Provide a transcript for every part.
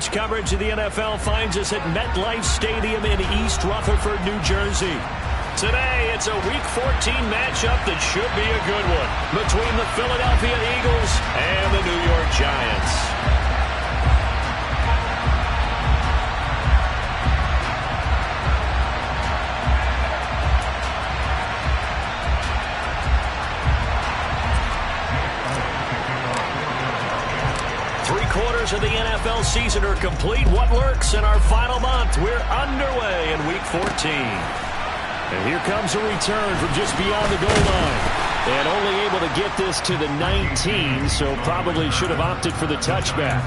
Sports coverage of the NFL finds us at MetLife Stadium in East Rutherford, New Jersey. Today, it's a Week 14 matchup that should be a good one between the Philadelphia Eagles and the New York Giants. 3/4 of the NFL season are complete. What lurks in our final month? We're underway in Week 14. And here comes a return from just beyond the goal line. And only able to get this to the 19, so probably should have opted for the touchback.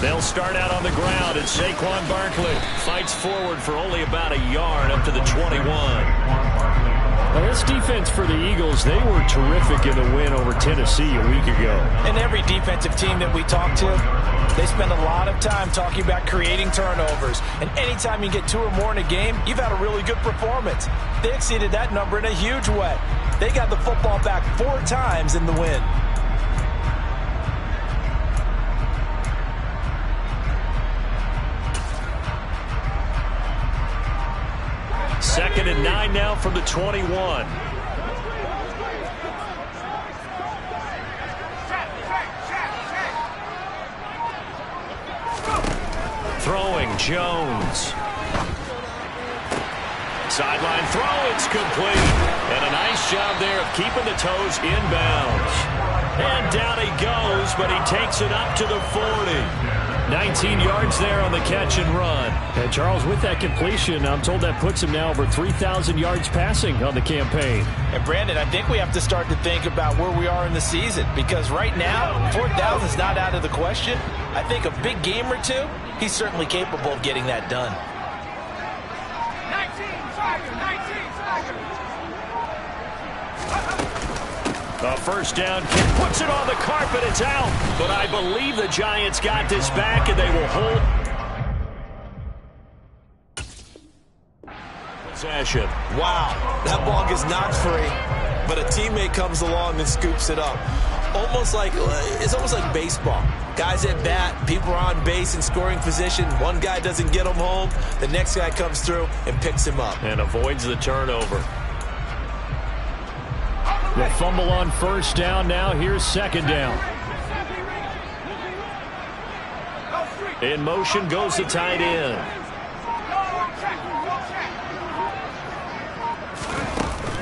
They'll start out on the ground, and Saquon Barkley fights forward for only about a yard up to the 21. Now, this defense for the Eagles, they were terrific in the win over Tennessee a week ago. And every defensive team that we talk to, they spend a lot of time talking about creating turnovers. And anytime you get 2 or more in a game, you've had a really good performance. They exceeded that number in a huge way. They got the football back 4 times in the win. 2nd and 9 now from the 21. Throwing, Jones. Sideline throw, it's complete. And a nice job there of keeping the toes inbounds. And down he goes, but he takes it up to the 40. 19 yards there on the catch and run. And Charles, with that completion, I'm told that puts him now over 3,000 yards passing on the campaign. And Brandon, I think we have to start to think about where we are in the season, because right now 4,000 is not out of the question. I think a big game or two, he's certainly capable of getting that done. 19. A first down kick, puts it on the carpet, it's out. But I believe the Giants got this back, and they will hold possession. Wow, that ball gets knocked free, but a teammate comes along and scoops it up. It's almost like baseball. Guys at bat, people are on base in scoring position. One guy doesn't get him home, the next guy comes through and picks him up. And avoids the turnover. The fumble on first down. Now here's 2nd down. In motion goes the tight end.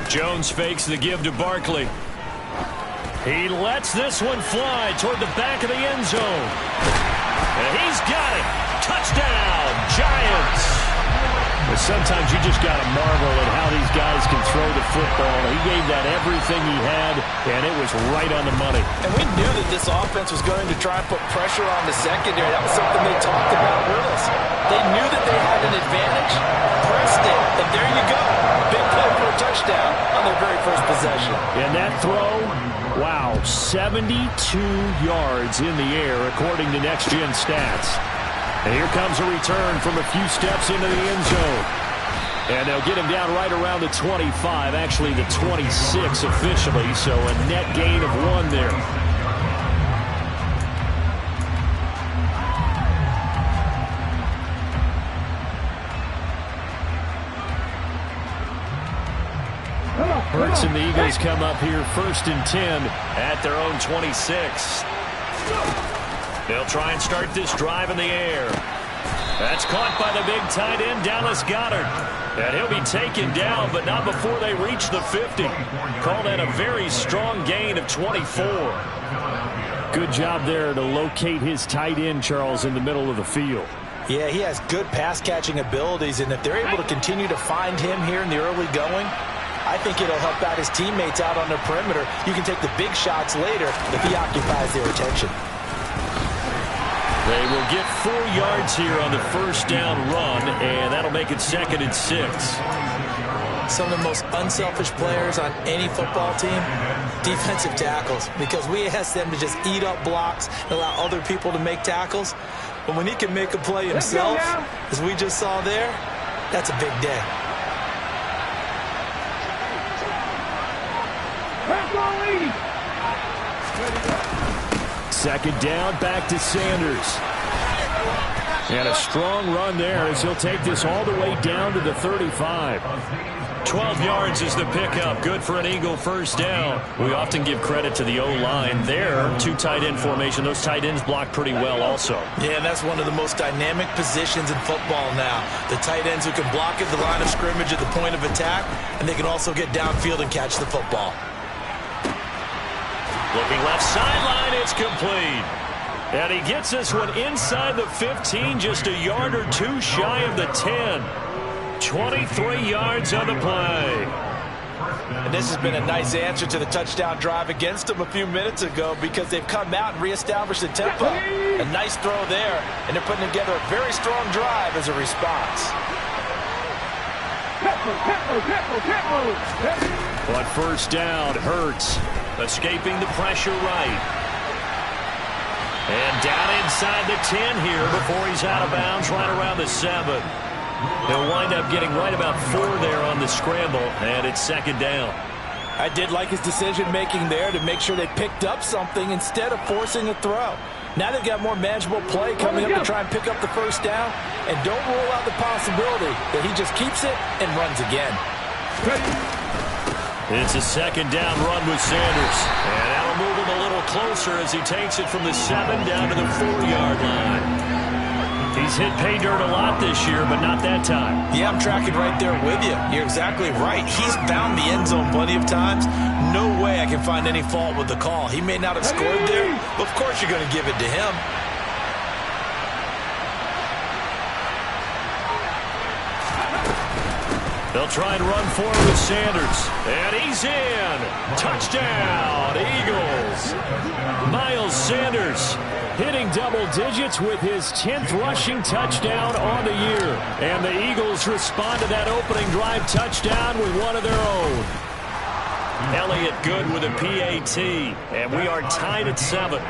Jones fakes the give to Barkley. He lets this one fly toward the back of the end zone. And he's got it. Touchdown, Giants. But sometimes you just got to marvel at how these guys can throw the football. He gave that everything he had, and it was right on the money. And we knew that this offense was going to try and put pressure on the secondary. That was something they talked about with us. They knew that they had an advantage, pressed it, and there you go. Big play for a touchdown on their very first possession. And that throw, wow, 72 yards in the air, according to Next Gen Stats. And here comes a return from a few steps into the end zone. And they'll get him down right around the 25, actually the 26 officially, so a net gain of 1 there. Hurts and the Eagles come up here 1st and 10 at their own 26. They'll try and start this drive in the air. That's caught by the big tight end, Dallas Goedert. And he'll be taken down, but not before they reach the 50. Call that a very strong gain of 24. Good job there to locate his tight end, Charles, in the middle of the field. Yeah, he has good pass-catching abilities, and if they're able to continue to find him here in the early going, I think it'll help out his teammates out on the perimeter. You can take the big shots later if he occupies their attention. They will get 4 yards here on the first down run, and that'll make it 2nd and 6. Some of the most unselfish players on any football team, defensive tackles, because we ask them to just eat up blocks and allow other people to make tackles. But when he can make a play himself, as we just saw there, that's a big day. Second down, back to Sanders. And a strong run there as he'll take this all the way down to the 35. 12 yards is the pickup. Good for an Eagle first down. We often give credit to the O-line there. 2 tight end formation. Those tight ends block pretty well also. Yeah, and that's one of the most dynamic positions in football now. The tight ends who can block at the line of scrimmage at the point of attack, and they can also get downfield and catch the football. Looking left sideline, it's complete. And he gets this one inside the 15, just a yard or 2 shy of the 10. 23 yards on the play. And this has been a nice answer to the touchdown drive against them a few minutes ago because they've come out and reestablished the tempo. A nice throw there, and they're putting together a very strong drive as a response. On first down, Hurts Escaping the pressure right. And down inside the 10 here before he's out of bounds, right around the 7. He'll wind up getting right about 4 there on the scramble, and it's 2nd down. I did like his decision-making there to make sure they picked up something instead of forcing a throw. Now they've got more manageable play coming up to try and pick up the first down, and don't rule out the possibility that he just keeps it and runs again. It's a 2nd down run with Sanders, and that'll move him a little closer as he takes it from the 7 down to the 4-yard line. He's hit pay dirt a lot this year, but not that time. Yeah, I'm tracking right there with you. You're exactly right. He's found the end zone plenty of times. No way I can find any fault with the call. He may not have scored there, but of course you're going to give it to him. They'll try and run forward with Sanders. And he's in. Touchdown, Eagles. Miles Sanders hitting double digits with his 10th rushing touchdown on the year. And the Eagles respond to that opening drive touchdown with one of their own. Elliott good with a PAT. And we are tied at 7.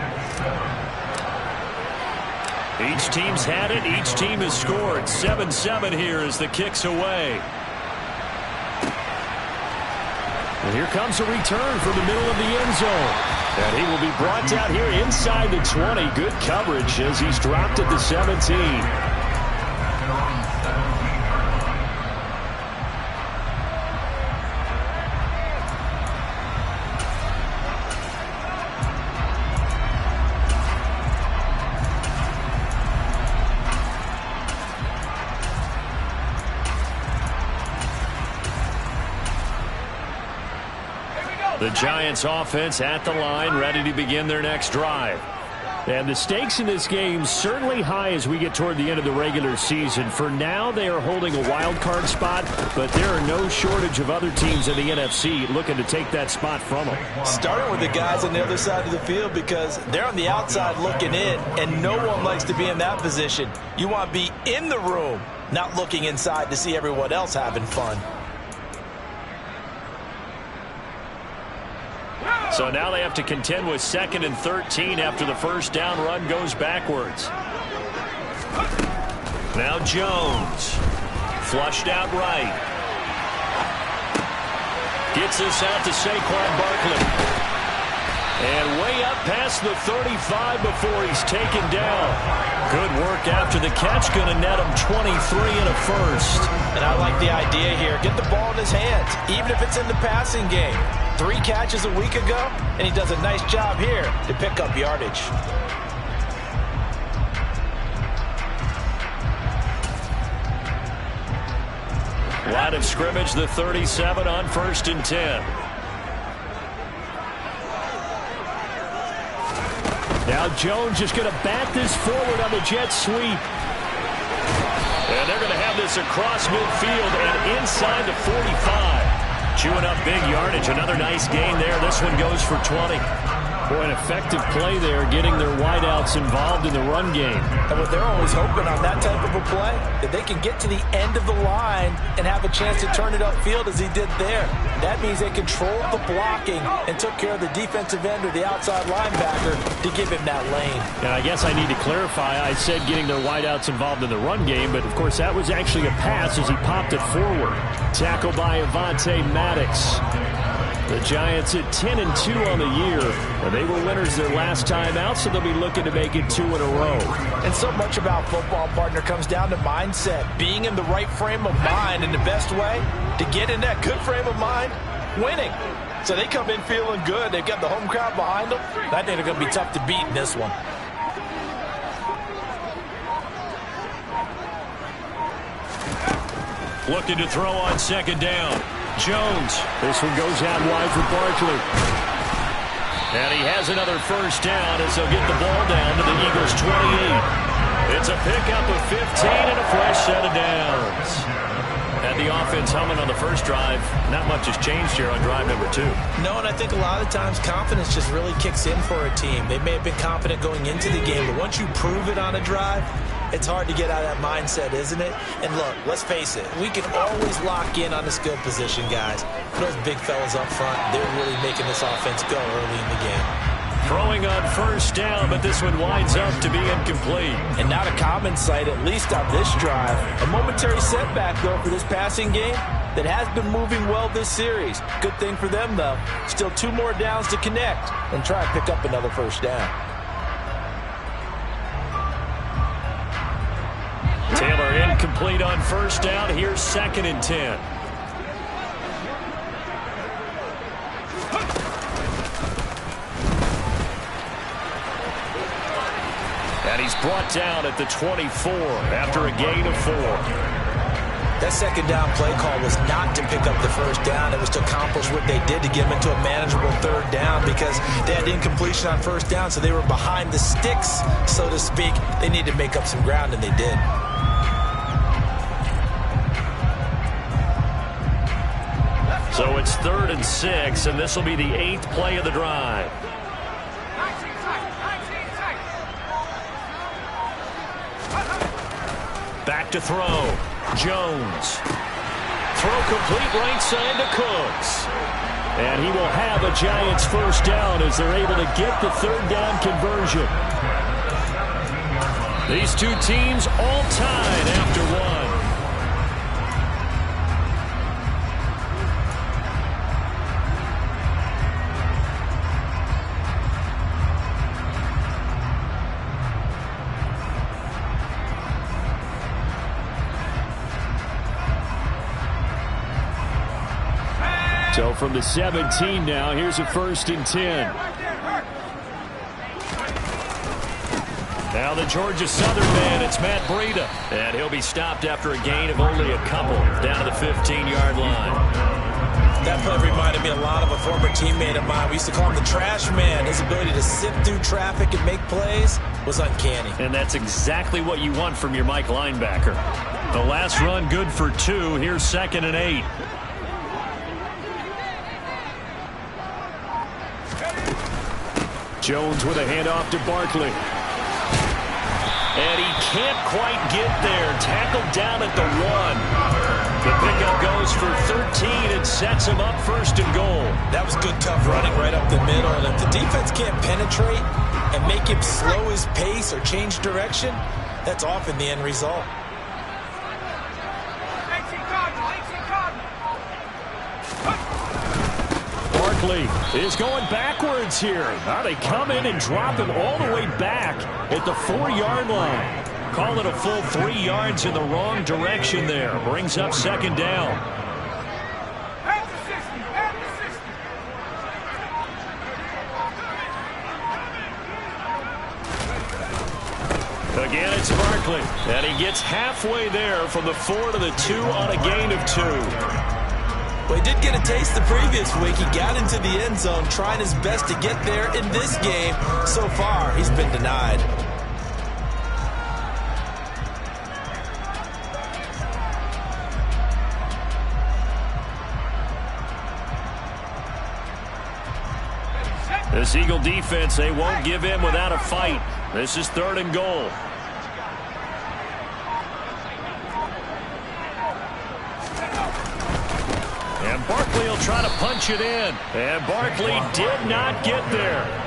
Each team's had it. Each team has scored. 7-7 here as the kick's away. And here comes a return from the middle of the end zone. And he will be brought down here inside the 20. Good coverage as he's dropped at the 17. The Giants offense at the line, ready to begin their next drive. And the stakes in this game certainly high as we get toward the end of the regular season. For now, they are holding a wild card spot, but there are no shortage of other teams in the NFC looking to take that spot from them. Starting with the guys on the other side of the field because they're on the outside looking in, and no one likes to be in that position. You want to be in the room, not looking inside to see everyone else having fun. So now they have to contend with 2nd and 13 after the first down run goes backwards. Now Jones. Flushed out right. Gets this out to Saquon Barkley. And way up past the 35 before he's taken down. Good work after the catch. Going to net him 23 and a first. And I like the idea here. Get the ball in his hands, even if it's in the passing game. 3 catches a week ago, and he does a nice job here to pick up yardage. Line of scrimmage, the 37 on 1st and 10. Now Jones just going to bat this forward on the jet sweep. And they're going to have this across midfield and inside the 45. Chewing up big yardage. Another nice gain there. This one goes for 20. Boy, an effective play there, getting their wideouts involved in the run game. And what they're always hoping on that type of a play, that they can get to the end of the line and have a chance to turn it upfield as he did there. That means they controlled the blocking and took care of the defensive end or the outside linebacker to give him that lane. And I guess I need to clarify, I said getting their wideouts involved in the run game, but of course that was actually a pass as he popped it forward. Tackled by Avonte Maddox. The Giants at 10-2 on the year. And they were winners their last time out, so they'll be looking to make it 2 in a row. And so much about football, partner, comes down to mindset. Being in the right frame of mind, and the best way to get in that good frame of mind, winning. So they come in feeling good. They've got the home crowd behind them. I think they're going to be tough to beat in this one. Looking to throw on second down. Jones. This one goes out wide for Barkley. And he has another first down as they'll get the ball down to the Eagles' 28. It's a pickup of 15 and a fresh set of downs. Had the offense humming on the first drive. Not much has changed here on drive number 2. No, and I think a lot of times confidence just really kicks in for a team. They may have been confident going into the game, but once you prove it on a drive, it's hard to get out of that mindset, isn't it? And look, let's face it, we can always lock in on the skill position, guys. Those big fellas up front, they're really making this offense go early in the game. Throwing on first down, but this one winds up to be incomplete. And not a common sight, at least on this drive. A momentary setback, though, for this passing game that has been moving well this series. Good thing for them, though. Still 2 more downs to connect and try and pick up another first down. Taylor incomplete on first down. Here's 2nd and 10. And he's brought down at the 24 after a gain of 4. That second down play call was not to pick up the first down. It was to accomplish what they did to get them into a manageable 3rd down because they had incompletion on first down, so they were behind the sticks, so to speak. They needed to make up some ground, and they did. So it's 3rd and 6, and this will be the 8th play of the drive. Back to throw. Jones. Throw complete right side to Cooks. And he will have a Giants first down as they're able to get the 3rd down conversion. These two teams all tied after 1. So from the 17 now, here's a 1st and 10. Now the Georgia Southern man, it's Matt Breida. And he'll be stopped after a gain of only a couple down to the 15-yard line. That play reminded me a lot of a former teammate of mine. We used to call him the trash man. His ability to sift through traffic and make plays was uncanny. And that's exactly what you want from your Mike linebacker. The last run good for 2. Here's 2nd and 8. Jones with a handoff to Barkley. And he can't quite get there. Tackled down at the 1. The pickup goes for 13 and sets him up 1st and goal. That was good, tough running right up the middle. And if the defense can't penetrate and make him slow his pace or change direction, that's often the end result. Barkley is going backwards here. Now they come in and drop him all the way back at the 4-yard line. Call it a full 3 yards in the wrong direction there. Brings up 2nd down. Again, it's Barkley. And he gets halfway there from the 4 to the 2 on a gain of 2. Well, he did get a taste the previous week. He got into the end zone, trying his best to get there in this game. So far, he's been denied. This Eagle defense, they won't give in without a fight. This is 3rd and goal. And Barkley will try to punch it in. And Barkley did not get there.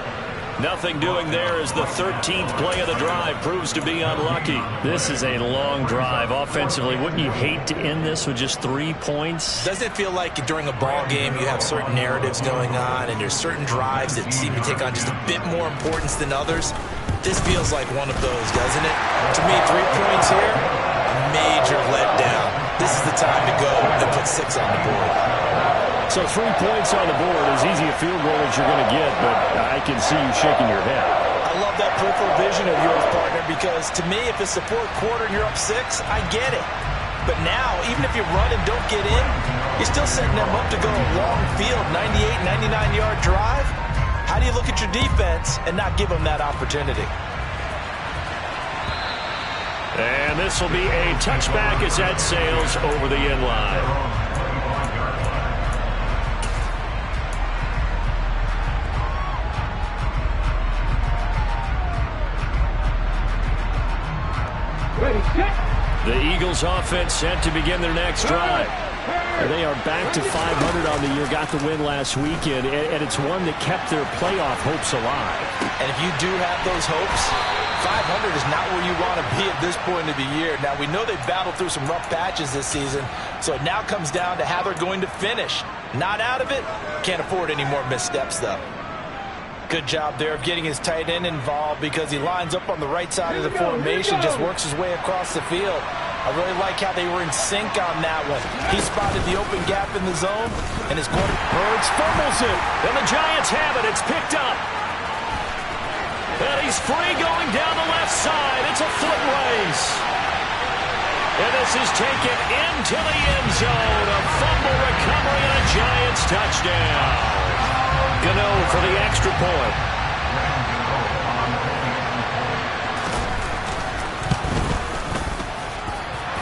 Nothing doing there as the 13th play of the drive proves to be unlucky. This is a long drive offensively. Wouldn't you hate to end this with just 3 points? Doesn't it feel like during a ball game you have certain narratives going on and there's certain drives that seem to take on just a bit more importance than others? This feels like one of those, doesn't it? To me, 3 points here, a major letdown. This is the time to go and put 6 on the board. So 3 points on the board, as easy a field goal as you're going to get, but I can see you shaking your head. I love that peripheral vision of yours, partner, because to me, if it's the 4th quarter and you're up 6, I get it. But now, even if you run and don't get in, you're still setting them up to go a long field, 98, 99-yard drive. How do you look at your defense and not give them that opportunity? And this will be a touchback as that sails over the end line. The Eagles offense set to begin their next drive. And they are back to 500 on the year, got the win last weekend, and it's one that kept their playoff hopes alive. And if you do have those hopes, 500 is not where you want to be at this point of the year. Now, we know they've battled through some rough patches this season, so it now comes down to how they're going to finish. Not out of it, can't afford any more missteps, though. Good job there of getting his tight end involved because he lines up on the right side of the formation, just works his way across the field. I really like how they were in sync on that one. He spotted the open gap in the zone, and his quarterback Hurts fumbles it, and the Giants have it. It's picked up. And he's free going down the left side. It's a foot race. And this is taken into the end zone. A fumble recovery and a Giants touchdown. Gano for the extra point.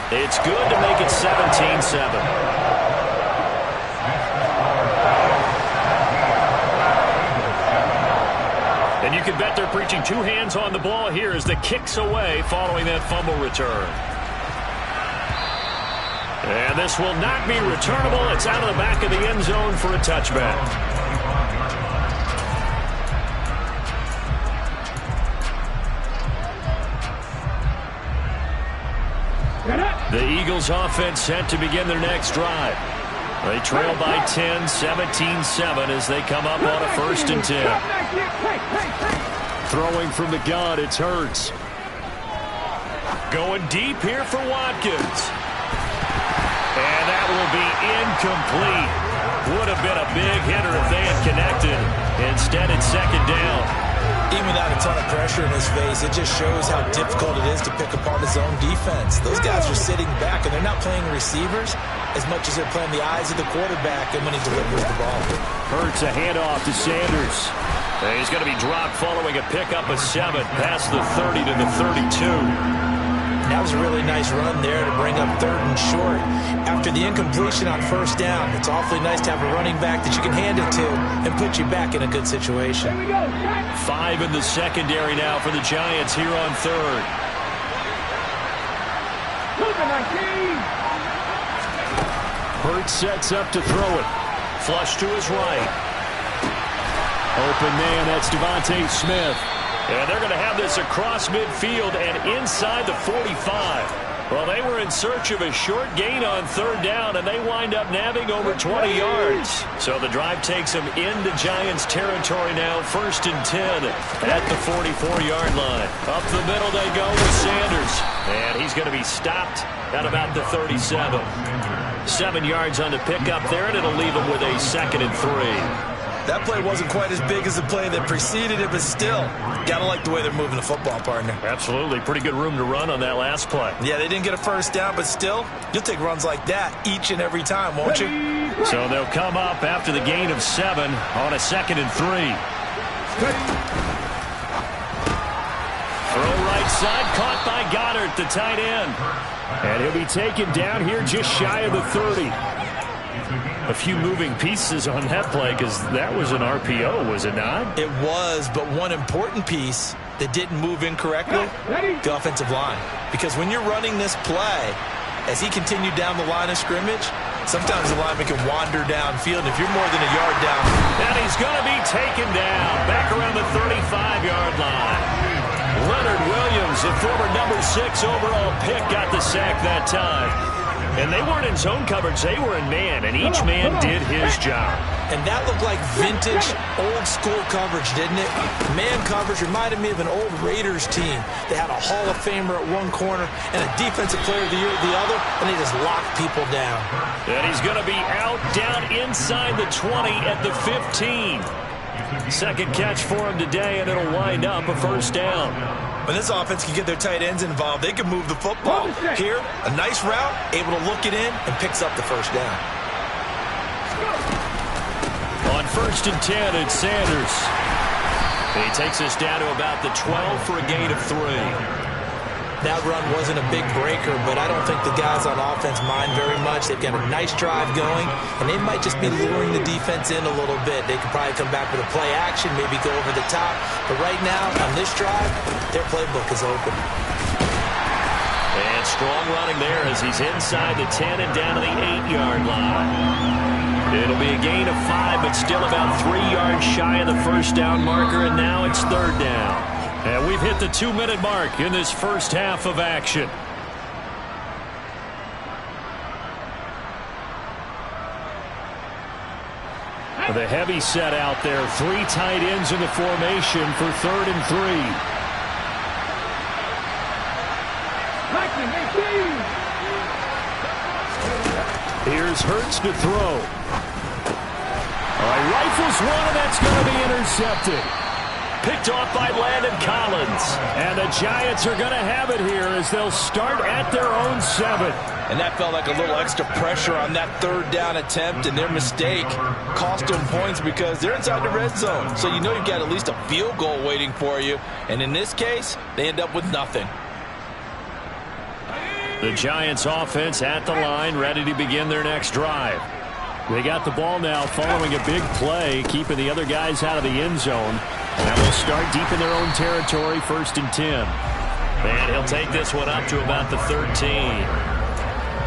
It's good to make it 17-7. And you can bet they're preaching 2 hands on the ball here as the kick's away following that fumble return. And this will not be returnable. It's out of the back of the end zone for a touchback. The Eagles offense set to begin their next drive. They trail by 10, 17-7 as they come up on a 1st and 10. Throwing from the gun, it's Hurts. Going deep here for Watkins. And that will be incomplete. Would have been a big hitter if they had connected. Instead, it's 2nd down. Even without a ton of pressure in his face, it just shows how difficult it is to pick apart his own defense. Those guys are sitting back, and they're not playing receivers as much as they're playing the eyes of the quarterback and when he delivers the ball. Hurts a handoff to Sanders. And he's going to be dropped following a pickup of 7 past the 30 to the 32. That was a really nice run there to bring up 3rd and short. After the incompletion on 1st down, it's awfully nice to have a running back that you can hand it to and put you back in a good situation. 5 in the secondary now for the Giants here on 3rd. Hurts sets up to throw it. Flush to his right. Open man, that's Devontae Smith. And they're going to have this across midfield and inside the 45. Well, they were in search of a short gain on 3rd down, and they wind up nabbing over 20 yards. So the drive takes them into Giants territory now, 1st and 10 at the 44-yard line. Up the middle they go with Sanders. And he's going to be stopped at about the 37. 7 yards on the pickup there, and it'll leave them with a 2nd and 3. That play wasn't quite as big as the play that preceded it, but still, got to like the way they're moving the football, partner. Absolutely. Pretty good room to run on that last play. Yeah, they didn't get a 1st down, but still, you'll take runs like that each and every time, won't you? So they'll come up after the gain of 7 on a 2nd and 3. Throw right side, caught by Goddard, the tight end. And he'll be taken down here just shy of the 30. A few moving pieces on that play because that was an RPO, was it not? It was, but one important piece that didn't move incorrectly, the offensive line. Because when you're running this play, as he continued down the line of scrimmage, sometimes the lineman can wander downfield. And if you're more than a yard down, and he's going to be taken down back around the 35-yard line. Leonard Williams, the former number 6 overall pick, got the sack that time. And they weren't in zone coverage. They were in man, and each man did his job. And that looked like vintage, old-school coverage, didn't it? Man coverage reminded me of an old Raiders team. They had a Hall of Famer at one corner and a Defensive Player of the Year at the other, and they just locked people down. And he's going to be out down inside the 20 at the 15. Second catch for him today, and it'll wind up a first down. When this offense can get their tight ends involved, they can move the football. Here, a nice route, able to look it in, and picks up the first down. On 1st and 10, it's Sanders. He takes us down to about the 12 for a gain of 3. That run wasn't a big breaker, but I don't think the guys on offense mind very much. They've got a nice drive going, and they might just be luring the defense in a little bit. They could probably come back with a play action, maybe go over the top. But right now, on this drive, their playbook is open. And strong running there as he's inside the 10 and down to the 8-yard line. It'll be a gain of 5, but still about 3 yards shy of the first down marker, and now it's 3rd down. And we've hit the 2-minute mark in this first half of action. The heavy set out there. 3 tight ends in the formation for 3rd and 3. Here's Hurts to throw. All right, rifles one, and that's going to be intercepted. Picked off by Landon Collins. And the Giants are going to have it here as they'll start at their own 7. And that felt like a little extra pressure on that 3rd down attempt, and their mistake cost them points because they're inside the red zone. So you know you've got at least a field goal waiting for you. And in this case, they end up with nothing. The Giants offense at the line, ready to begin their next drive. They got the ball now following a big play, keeping the other guys out of the end zone. Now they'll start deep in their own territory, 1st and 10. And he'll take this one up to about the 13.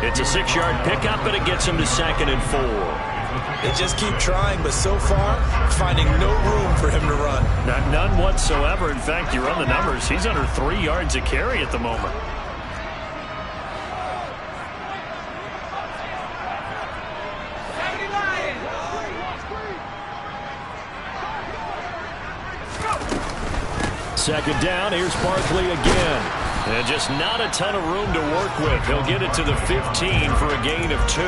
It's a 6-yard pickup, but it gets him to 2nd and 4. They just keep trying, but so far, finding no room for him to run. None whatsoever. In fact, you run the numbers. He's under 3 yards a carry at the moment. Second down, here's Barkley again. And just not a ton of room to work with. He'll get it to the 15 for a gain of 2.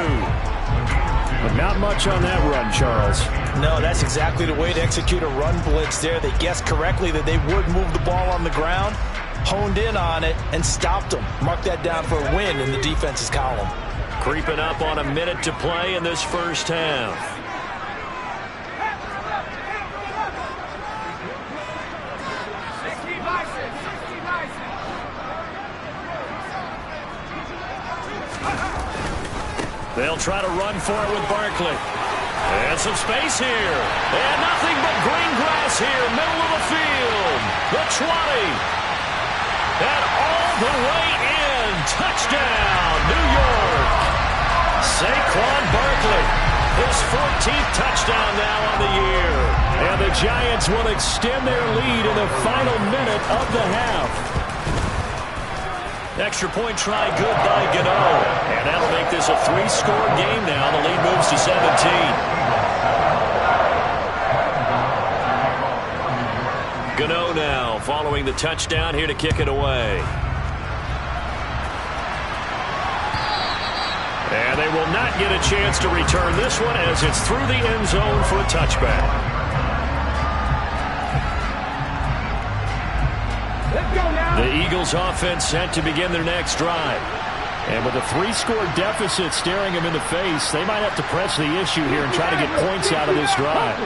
But not much on that run, Charles. No, that's exactly the way to execute a run blitz there. They guessed correctly that they would move the ball on the ground, honed in on it, and stopped them. Mark that down for a win in the defense's column. Creeping up on a minute to play in this first half. They'll try to run for it with Barkley. And some space here. And nothing but green grass here, middle of the field. The 20. And all the way in. Touchdown, New York. Saquon Barkley. His 14th touchdown now on the year. And the Giants will extend their lead in the final minute of the half. Extra point try good by Gano. And that'll make this a 3-score game now. The lead moves to 17. Gano now following the touchdown here to kick it away. And they will not get a chance to return this one as it's through the end zone for a touchback. The Eagles offense set to begin their next drive. And with a 3-score deficit staring them in the face, they might have to press the issue here and try to get points out of this drive.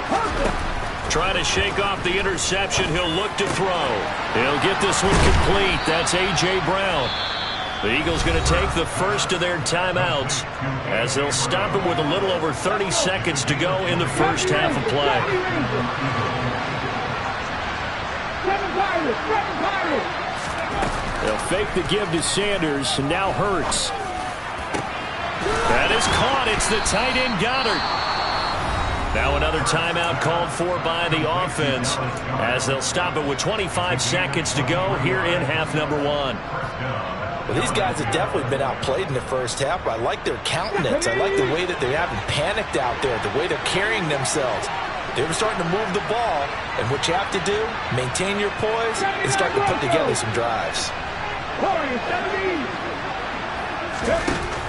Trying to shake off the interception. He'll look to throw. He'll get this one complete. That's A.J. Brown. The Eagles going to take the first of their timeouts as they'll stop it with a little over 30 seconds to go in the first half of play. They'll fake the give to Sanders, and now Hurts. That is caught. It's the tight end Goddard. Now another timeout called for by the offense as they'll stop it with 25 seconds to go here in half number one. Well, these guys have definitely been outplayed in the first half, but I like their countenance. I like the way that they haven't panicked out there, the way they're carrying themselves. They were starting to move the ball, and what you have to do, maintain your poise and start to put together some drives.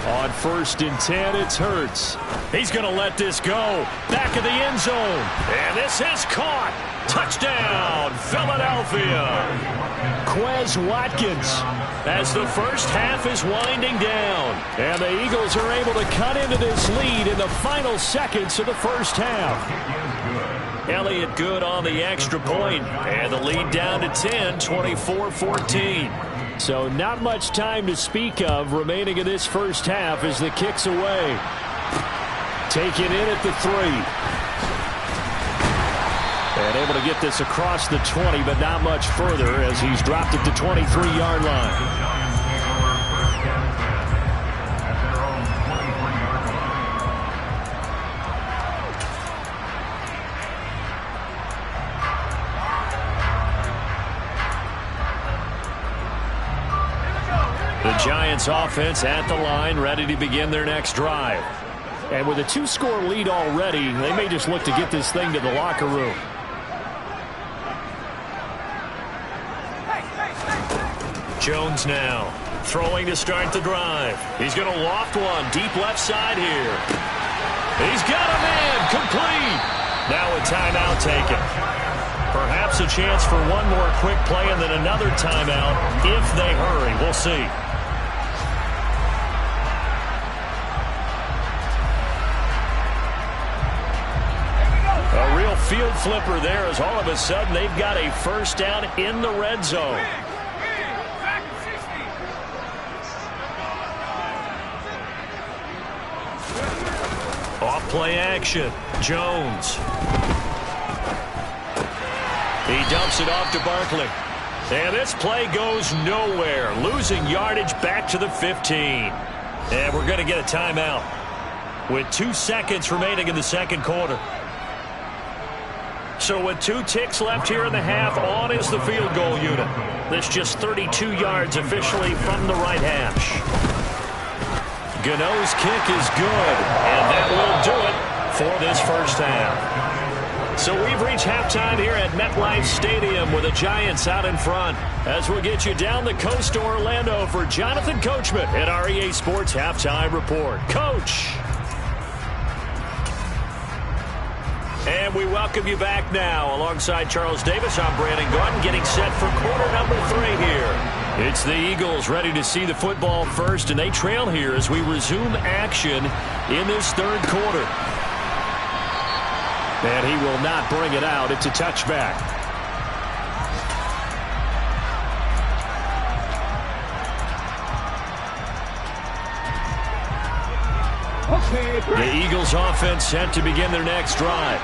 On 1st and 10, it's Hurts. He's going to let this go. Back of the end zone. And this is caught. Touchdown, Philadelphia. Quez Watkins. As the first half is winding down. And the Eagles are able to cut into this lead in the final seconds of the first half. Elliott good on the extra point. And the lead down to 10, 24-14. So not much time to speak of remaining in this first half as the kick's away. Taken in at the 3. And able to get this across the 20, but not much further as he's dropped it to 23-yard line. The Giants offense at the line, ready to begin their next drive. And with a 2-score lead already, they may just look to get this thing to the locker room. Jones now throwing to start the drive. He's going to loft one deep left side here. He's got a man complete. Now a timeout taken. Perhaps a chance for one more quick play and then another timeout if they hurry. We'll see. A real field flipper there as all of a sudden they've got a first down in the red zone. Off play action. Jones. He dumps it off to Barkley. And this play goes nowhere. Losing yardage back to the 15. And we're going to get a timeout with 2 seconds remaining in the second quarter. So with 2 ticks left here in the half, on is the field goal unit. That's just 32 yards officially from the right hash. Gano's kick is good, and that will do it for this first half. So we've reached halftime here at MetLife Stadium with the Giants out in front. As we'll get you down the coast to Orlando for Jonathan Coachman at our EA Sports Halftime Report. Coach! And we welcome you back now. Alongside Charles Davis, I'm Brandon Gordon, getting set for quarter number 3 here. It's the Eagles ready to see the football first, and they trail here as we resume action in this third quarter. And he will not bring it out. It's a touchback. The Eagles offense set to begin their next drive.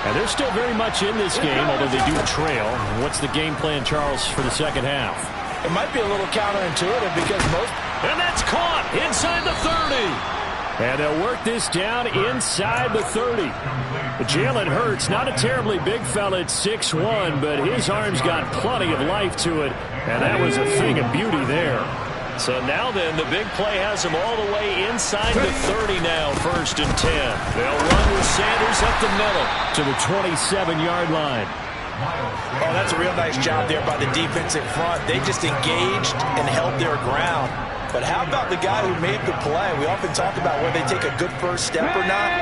And they're still very much in this game, although they do trail. What's the game plan, Charles, for the second half? It might be a little counterintuitive because most... And that's caught inside the 30. And they'll work this down inside the 30. Jalen Hurts, not a terribly big fella at 6'1", but his arms got plenty of life to it. And that was a thing of beauty there. So now then, the big play has him all the way inside the 30 now, 1st and 10. They'll run with Sanders up the middle to the 27-yard line. Oh, that's a real nice job there by the defense in front. They just engaged and held their ground. But how about the guy who made the play? We often talk about whether they take a good first step or not.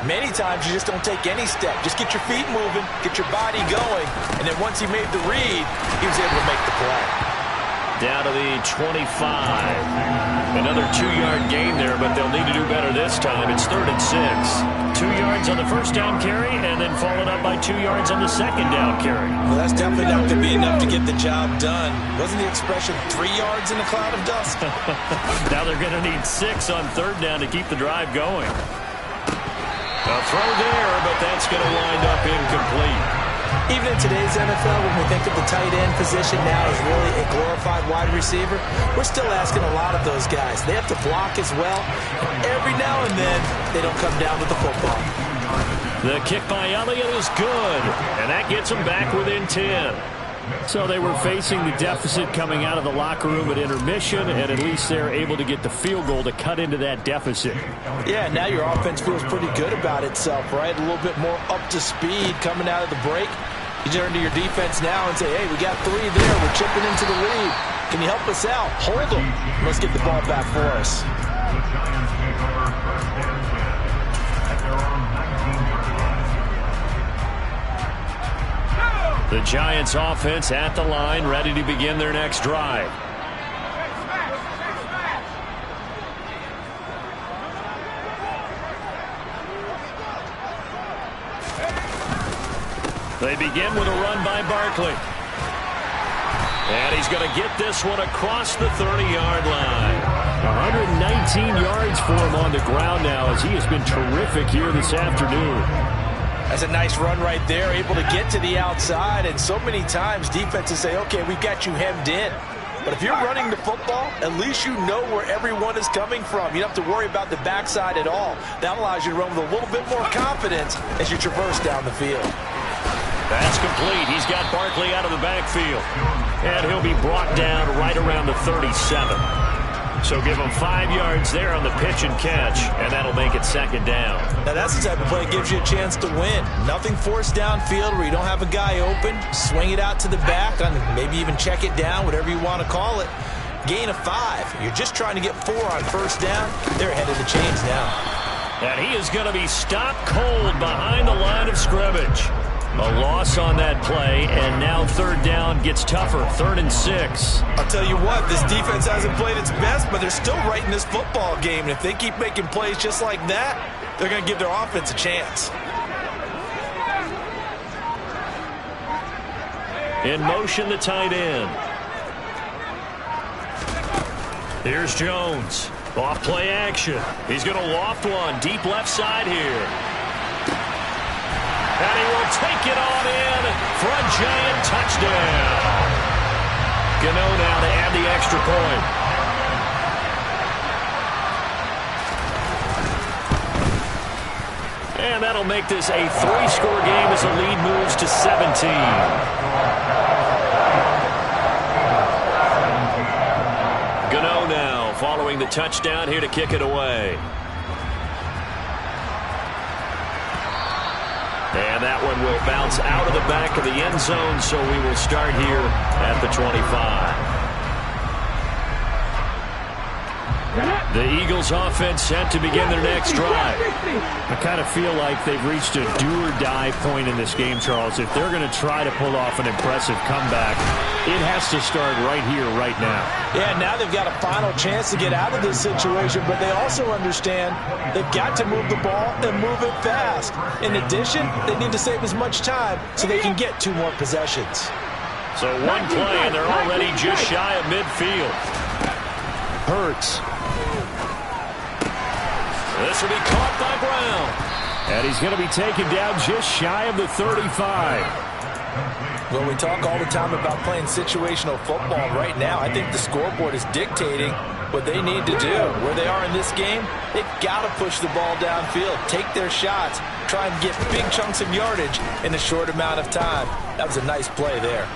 Many times you just don't take any step. Just get your feet moving, get your body going, and then once he made the read, he was able to make the play. Down to the 25. Another 2-yard gain there, but they'll need to do better this time. It's 3rd and 6. 2 yards on the first down carry, and then followed up by 2 yards on the second down carry. Well, that's definitely not going to be enough to get the job done. Wasn't the expression 3 yards in a cloud of dust? Now they're going to need 6 on 3rd down to keep the drive going. A throw there, but that's going to wind up incomplete. Even in today's NFL, when we think of the tight end position now as really a glorified wide receiver, we're still asking a lot of those guys. They have to block as well. And every now and then, they don't come down with the football. The kick by Elliott is good, and that gets them back within 10. So they were facing the deficit coming out of the locker room at intermission, and at least they're able to get the field goal to cut into that deficit. Yeah, now your offense feels pretty good about itself, right? A little bit more up to speed coming out of the break. You turn to your defense now and say, hey, we got 3 there. We're chipping into the lead. Can you help us out? Hold them. Let's get the ball back for us. The Giants offense at the line, ready to begin their next drive. They begin with a run by Barkley. And he's going to get this one across the 30-yard line. 119 yards for him on the ground now, as he has been terrific here this afternoon. That's a nice run right there, able to get to the outside. And so many times defenses say, okay, we've got you hemmed in. But if you're running the football, at least you know where everyone is coming from. You don't have to worry about the backside at all. That allows you to run with a little bit more confidence as you traverse down the field. That's complete. He's got Barkley out of the backfield. And he'll be brought down right around the 37. So give him 5 yards there on the pitch and catch, and that'll make it 2nd down. Now that's the type of play that gives you a chance to win. Nothing forced downfield where you don't have a guy open. Swing it out to the back, on maybe even check it down, whatever you want to call it. Gain of 5. You're just trying to get 4 on 1st down. They're ahead of the chains now. And he is going to be stopped cold behind the line of scrimmage. A loss on that play, and now 3rd down gets tougher. 3rd and 6. I'll tell you what, this defense hasn't played its best, but they're still right in this football game. And if they keep making plays just like that, they're going to give their offense a chance. In motion, the tight end. Here's Jones. Off play action. He's going to loft one deep left side here. And he will take it on in for a Giant touchdown. Gano now to add the extra point. And that'll make this a 3-score game as the lead moves to 17. Gano now following the touchdown here to kick it away. And that one will bounce out of the back of the end zone, so we will start here at the 25. The Eagles offense set to begin their next drive. I kind of feel like they've reached a do-or-die point in this game, Charles. If they're going to try to pull off an impressive comeback, it has to start right here, right now. Yeah, now they've got a final chance to get out of this situation, but they also understand they've got to move the ball and move it fast. In addition, they need to save as much time so they can get 2 more possessions. So one play, and they're already just shy of midfield. Hurts. This will be caught by Brown. And he's going to be taken down just shy of the 35. Well, we talk all the time about playing situational football. Right now, I think the scoreboard is dictating what they need to do. Where they are in this game, they've got to push the ball downfield, take their shots, try and get big chunks of yardage in a short amount of time. That was a nice play there.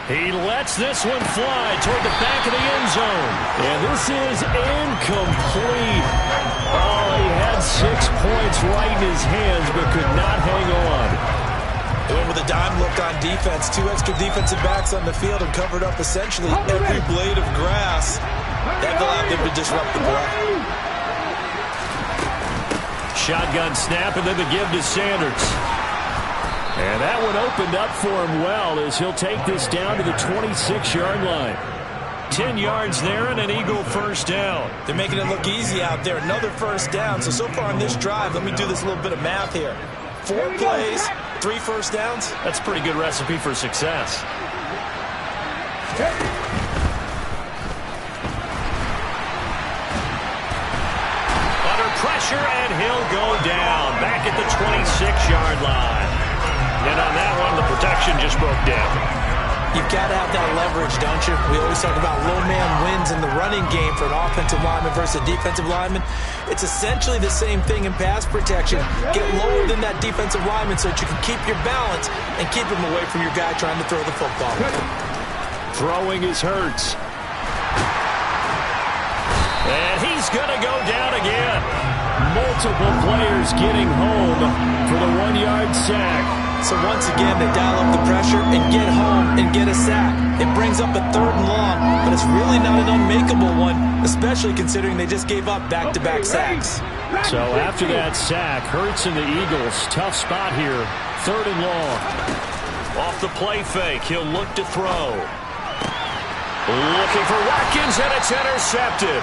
He lets this one fly toward the back of the end zone. And this is incomplete. Oh, he had 6 points right in his hands, but could not hang on. They went with a dime look on defense. 2 extra defensive backs on the field and covered up essentially every blade of grass. That allowed them to disrupt the play. Shotgun snap, and then the give to Sanders. And that one opened up for him well as he'll take this down to the 26-yard line. 10 yards there and an Eagle first down. They're making it look easy out there. Another first down. So far on this drive, let me do this little bit of math here. 4 plays, 3 first downs. That's a pretty good recipe for success. Under pressure, and he'll go down. Back at the 26-yard line. And on that one, the protection just broke down. You've got to have that leverage, don't you? We always talk about low man wins in the running game for an offensive lineman versus a defensive lineman. It's essentially the same thing in pass protection. Get lower than that defensive lineman so that you can keep your balance and keep him away from your guy trying to throw the football. Throwing is Hurts. And he's going to go down again. Multiple players getting home for the 1-yard sack. So once again, they dial up the pressure and get home and get a sack. It brings up a 3rd and long, but it's really not an unmakeable one, especially considering they just gave up back-to-back sacks. So after that sack, Hurts and the Eagles, tough spot here. 3rd and long. Off the play fake, he'll look to throw. Looking for Watkins, and it's intercepted.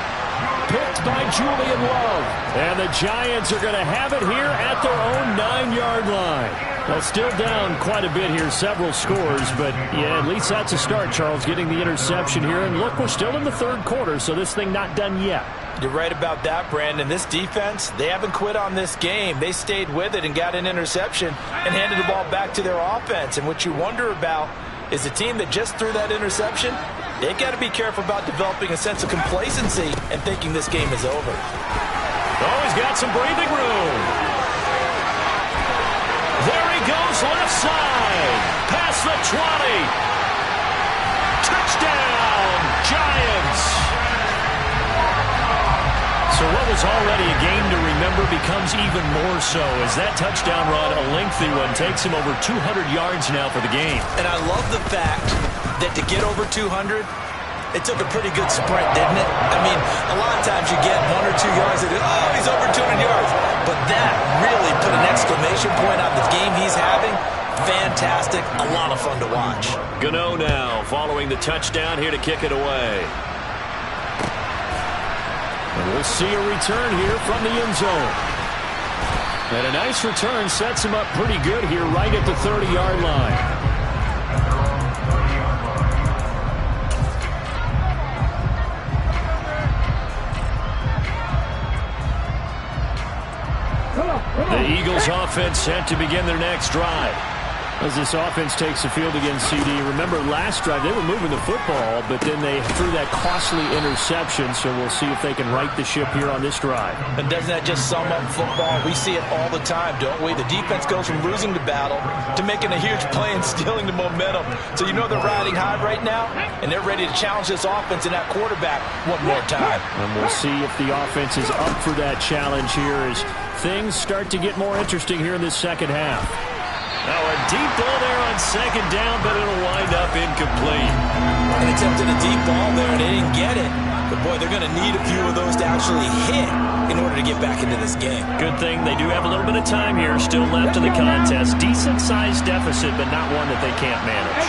Picked by Julian Love. And the Giants are going to have it here at their own 9-yard line. Well, still down quite a bit here, several scores, but yeah, at least that's a start, Charles, getting the interception here. And look, we're still in the 3rd quarter, so this thing not done yet. You're right about that, Brandon. This defense, they haven't quit on this game. They stayed with it and got an interception and handed the ball back to their offense. And what you wonder about is a team that just threw that interception, they've got to be careful about developing a sense of complacency and thinking this game is over. Oh, he's got some breathing room. There he goes, left side. Past the 20. Touchdown, Giants. So what was already a game to remember becomes even more so as that touchdown run, a lengthy one, takes him over 200 yards now for the game. And I love the fact that to get over 200, it took a pretty good sprint, didn't it? I mean, a lot of times you get 1 or 2 yards and, oh, he's over 200 yards. But that really put an exclamation point on the game he's having. Fantastic. A lot of fun to watch. Gano now following the touchdown here to kick it away. And we'll see a return here from the end zone. And a nice return sets him up pretty good here right at the 30-yard line. The Eagles offense set to begin their next drive. As this offense takes the field against CD. Remember last drive they were moving the football, but then they threw that costly interception, so we'll see if they can right the ship here on this drive. And doesn't that just sum up football? We see it all the time, don't we? The defense goes from losing the battle to making a huge play and stealing the momentum. So you know they're riding high right now, and they're ready to challenge this offense and that quarterback one more time. And we'll see if the offense is up for that challenge here as things start to get more interesting here in this second half. Now a deep ball there on 2nd down, but it'll wind up incomplete. They attempted a deep ball there, and they didn't get it. But, boy, they're going to need a few of those to actually hit in order to get back into this game. Good thing they do have a little bit of time here still left in the contest. Decent-sized deficit, but not one that they can't manage.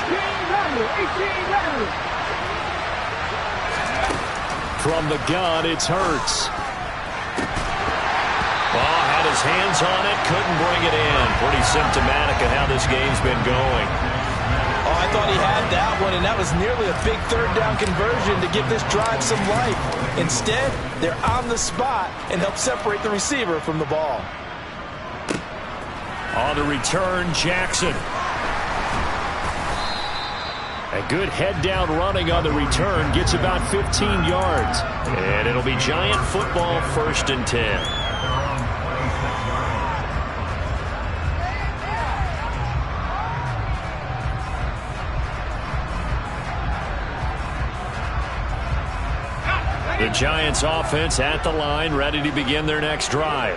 From the gun, it's Hurts. Had his hands on it, couldn't bring it in. Pretty symptomatic of how this game's been going. Oh, I thought he had that one, and that was nearly a big 3rd down conversion to give this drive some life. Instead, they're on the spot and help separate the receiver from the ball. On the return, Jackson. A good head-down running on the return gets about 15 yards. And it'll be Giant football, 1st and 10. The Giants offense at the line, ready to begin their next drive.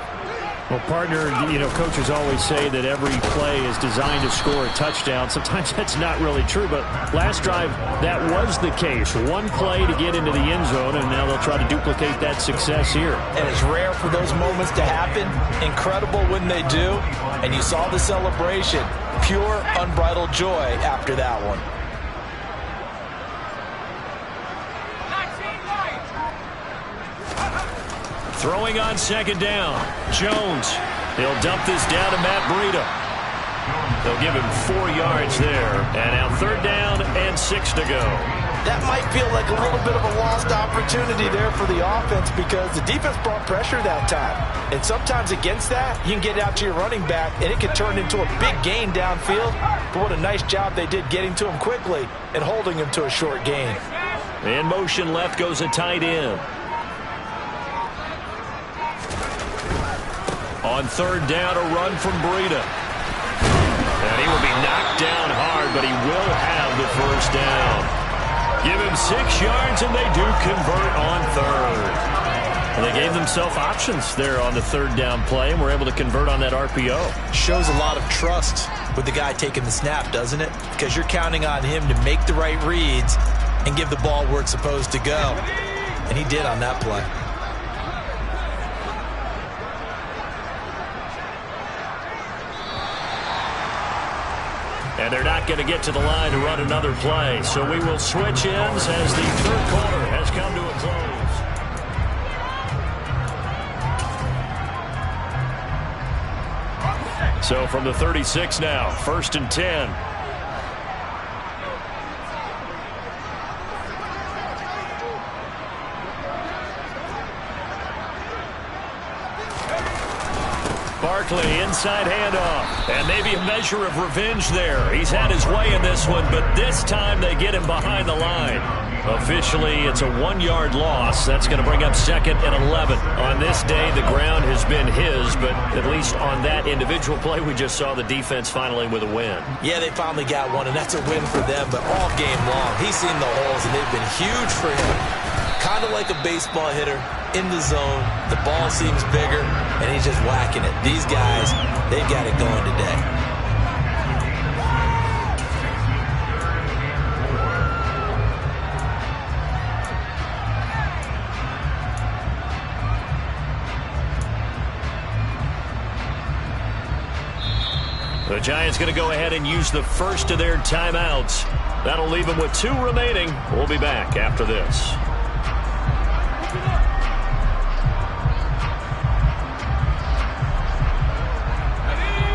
Well, partner, you know, coaches always say that every play is designed to score a touchdown. Sometimes that's not really true, but last drive, that was the case. One play to get into the end zone, and now they'll try to duplicate that success here. And it's rare for those moments to happen. Incredible when they do. And you saw the celebration. Pure, unbridled joy after that one. Throwing on second down. Jones. He'll dump this down to Matt Breida. They'll give him 4 yards there. And now third down and 6 to go. That might feel like a little bit of a lost opportunity there for the offense because the defense brought pressure that time. And sometimes against that, you can get out to your running back, and it can turn into a big gain downfield. But what a nice job they did getting to him quickly and holding him to a short gain. In motion left goes a tight end. On third down, a run from Breida. And he will be knocked down hard, but he will have the first down. Give him 6 yards, and they do convert on third. And they gave themselves options there on the third down play, and were able to convert on that RPO. Shows a lot of trust with the guy taking the snap, doesn't it? Because you're counting on him to make the right reads and give the ball where it's supposed to go. And he did on that play. And they're not going to get to the line to run another play. So we will switch ends as the third quarter has come to a close. So from the 36 now, 1st and 10. Barkley, inside handoff, and maybe a measure of revenge there. He's had his way in this one, but this time they get him behind the line. Officially, it's a 1-yard loss. That's going to bring up 2nd and 11. On this day, the ground has been his, but at least on that individual play, we just saw the defense finally with a win. Yeah, they finally got one, and that's a win for them, but all game long, he's seen the holes, and they've been huge for him. Kind of like a baseball hitter in the zone. The ball seems bigger, and he's just whacking it. These guys, they've got it going today. The Giants going to go ahead and use the first of their timeouts. That'll leave them with 2 remaining. We'll be back after this.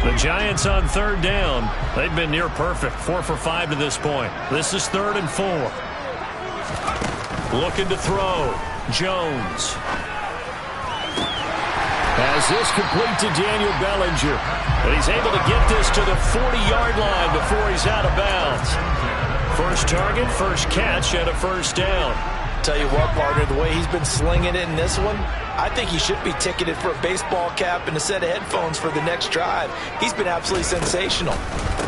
The Giants on third down. They've been near perfect. 4 for 5 to this point. This is 3rd and 4. Looking to throw. Jones. Has this complete to Daniel Bellinger. And he's able to get this to the 40-yard line before he's out of bounds. First target, first catch, and a first down. Tell you what, partner, the way he's been slinging it in this one, I think he should be ticketed for a baseball cap and a set of headphones for the next drive. He's been absolutely sensational.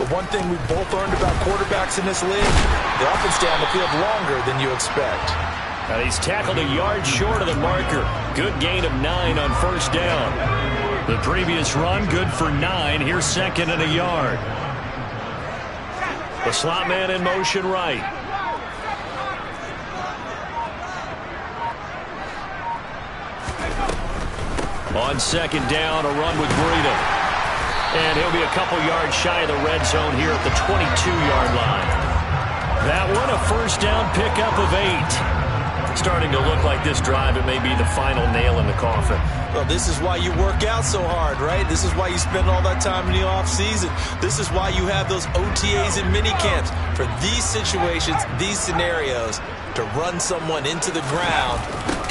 But one thing we've both learned about quarterbacks in this league, they often stay on the field longer than you expect. And he's tackled a yard short of the marker. Good gain of 9 on first down. The previous run, good for 9. Here's 2nd and a yard. The slot man in motion right. On second down, a run with Breida. And he'll be a couple yards shy of the red zone here at the 22-yard line. That one, a first down pickup of 8. Starting to look like this drive, it may be the final nail in the coffin. Well, this is why you work out so hard, right? This is why you spend all that time in the offseason. This is why you have those OTAs and minicamps. For these situations, these scenarios, to run someone into the ground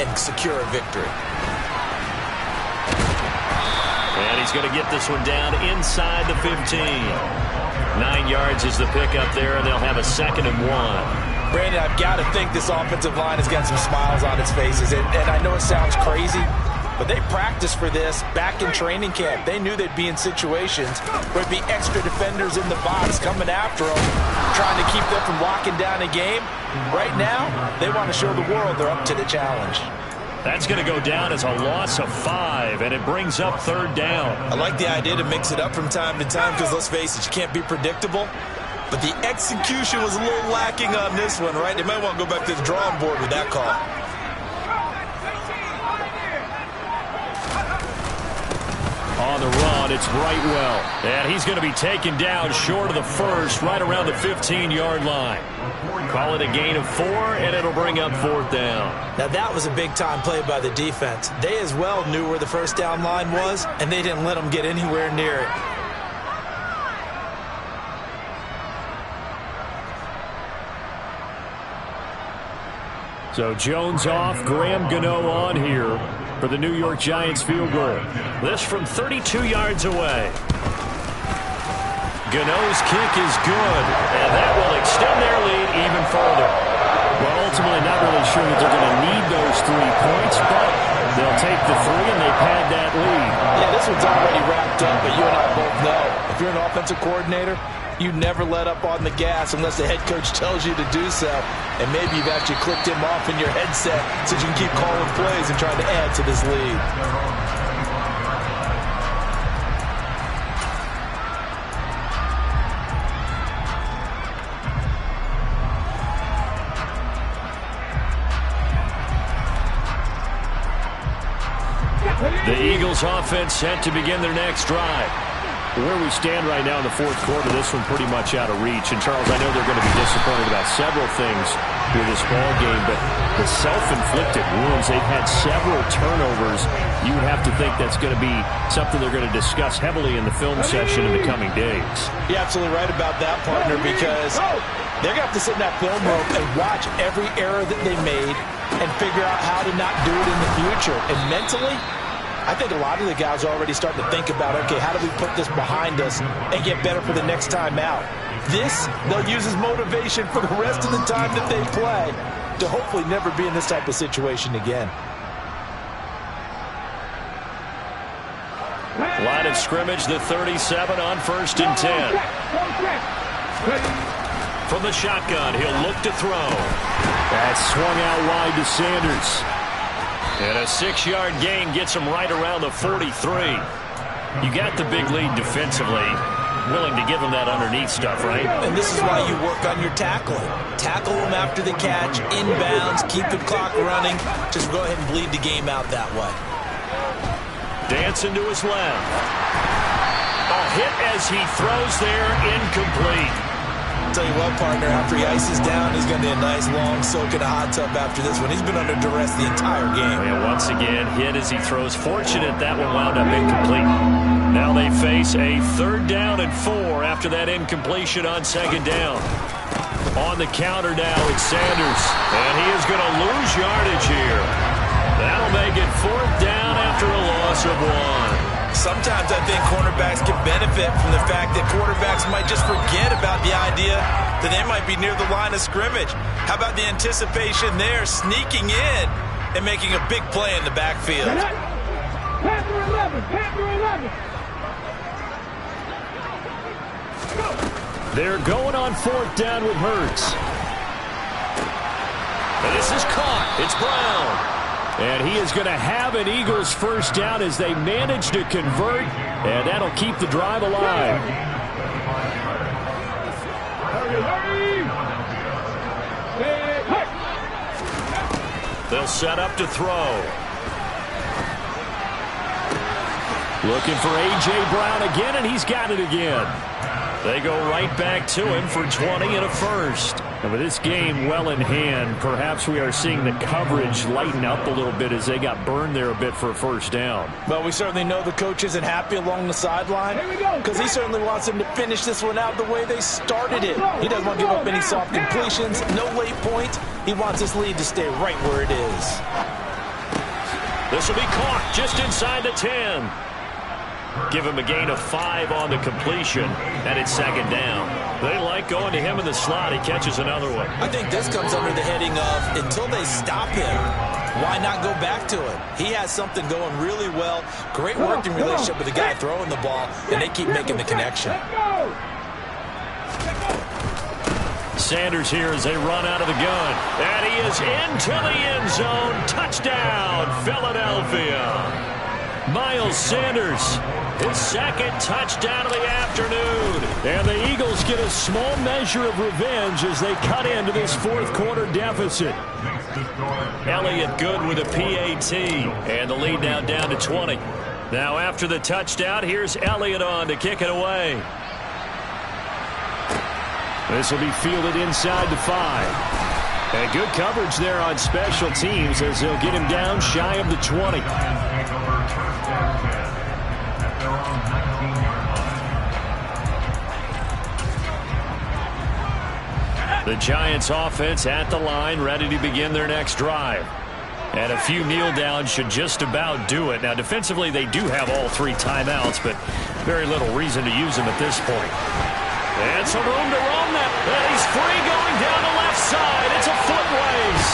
and secure a victory. And he's going to get this one down inside the 15. 9 yards is the pickup there, and they'll have a 2nd and 1. Brandon, I've got to think this offensive line has got some smiles on its faces. And I know it sounds crazy, but they practiced for this back in training camp. They knew they'd be in situations where it'd be extra defenders in the box coming after them, trying to keep them from locking down a game. Right now, they want to show the world they're up to the challenge. That's going to go down as a loss of 5, and it brings up third down. I like the idea to mix it up from time to time because, let's face it, you can't be predictable. But the execution was a little lacking on this one, right? They might want to go back to the drawing board with that call. On the run, it's Brightwell. And he's going to be taken down short of the first, right around the 15-yard line. Call it a gain of 4, and it'll bring up 4th down. Now, that was a big-time play by the defense. They as well knew where the first down line was, and they didn't let them get anywhere near it. So Jones off, Graham Gano on here for the New York Giants field goal. This from 32 yards away. Gano's kick is good, and that will extend their lead even further. Well, ultimately not really sure that they're going to need those 3 points, but they'll take the 3 and they pad that lead. Yeah, this one's already wrapped up, but you and I both know if you're an offensive coordinator, you never let up on the gas unless the head coach tells you to do so. And maybe you've actually clicked him off in your headset so you can keep calling plays and trying to add to this lead. The Eagles offense set to begin their next drive. Where we stand right now in the 4th quarter, this one pretty much out of reach. And, Charles, I know they're going to be disappointed about several things with this ball game, but the self-inflicted wounds, they've had several turnovers. You would have to think that's going to be something they're going to discuss heavily in the film session in the coming days. You're absolutely right about that, partner, because they're going to have to sit in that film room and watch every error that they made and figure out how to not do it in the future. And mentally, I think a lot of the guys are already starting to think about, okay, how do we put this behind us and get better for the next time out? This, they'll use as motivation for the rest of the time that they play to hopefully never be in this type of situation again. Line of scrimmage, the 37 on 1st and 10. From the shotgun, he'll look to throw. That swung out wide to Sanders. And a 6-yard gain gets him right around the 43. You got the big lead defensively. Willing to give him that underneath stuff, right? And this is why you work on your tackling. Tackle them after the catch, inbounds, keep the clock running. Just go ahead and bleed the game out that way. Dancing to his left. A hit as he throws there, incomplete. Tell you what, partner, after he ices down, he's going to need a nice long soak in a hot tub after this one. He's been under duress the entire game. And once again, hit as he throws. Fortunate that one wound up incomplete. Now they face a 3rd down and 4 after that incompletion on 2nd down. On the counter now, it's Sanders. And he is going to lose yardage here. That'll make it 4th down after a loss of 1. Sometimes I think cornerbacks can benefit from the fact that quarterbacks might just forget about the idea that they might be near the line of scrimmage. How about the anticipation there, sneaking in and making a big play in the backfield? Panther 11, Panther 11. They're going on 4th down with Hurts. And this is caught. It's Brown. And he is going to have an Eagles 1st down as they manage to convert, and that'll keep the drive alive. They'll set up to throw. Looking for A.J. Brown again, and he's got it again. They go right back to him for 20 and a 1st. And with this game well in hand, perhaps we are seeing the coverage lighten up a little bit as they got burned there a bit for a 1st down. Well, we certainly know the coach isn't happy along the sideline because he certainly wants them to finish this one out the way they started it. He doesn't want to give up any soft completions, no late points. He wants this lead to stay right where it is. This will be caught just inside the 10. Give him a gain of 5 on the completion, and it's 2nd down. They like going to him in the slot. He catches another one. I think this comes under the heading of until they stop him, why not go back to it? He has something going really well. Great working relationship with the guy throwing the ball, and they keep making the connection. Sanders here as they run out of the gun. And he is into the end zone. Touchdown, Philadelphia. Miles Sanders, his 2nd touchdown of the afternoon. And the Eagles get a small measure of revenge as they cut into this 4th quarter deficit. Elliott good with a PAT. And the lead now down to 20. Now after the touchdown, here's Elliott on to kick it away. This will be fielded inside the 5. And good coverage there on special teams as they'll get him down shy of the 20. The Giants offense at the line, ready to begin their next drive. And a few kneel downs should just about do it. Now, defensively, they do have all 3 timeouts, but very little reason to use them at this point. And some room to roam that. And he's free going down the left side. It's a foot race.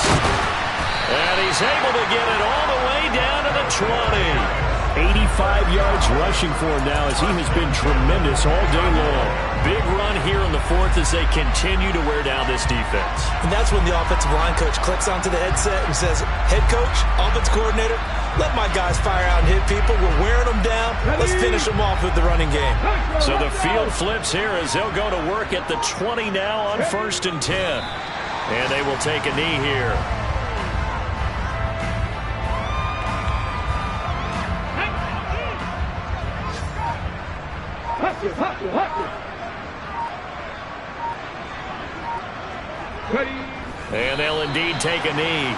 And he's able to get it all the way down to the 20. 85 yards rushing for him now as he has been tremendous all day long. Big run here in the 4th as they continue to wear down this defense. And that's when the offensive line coach clicks onto the headset and says, head coach, offense coordinator, let my guys fire out and hit people. We're wearing them down. Let's finish them off with the running game. So the field flips here as they'll go to work at the 20 now on 1st and 10. And they will take a knee here. And they'll indeed take a knee.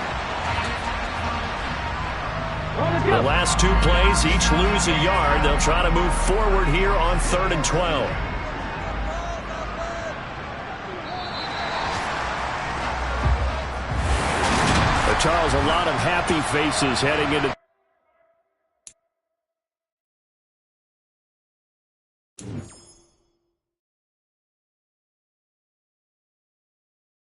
The last 2 plays each lose a yard. They'll try to move forward here on 3rd and 12. But Charles, a lot of happy faces heading into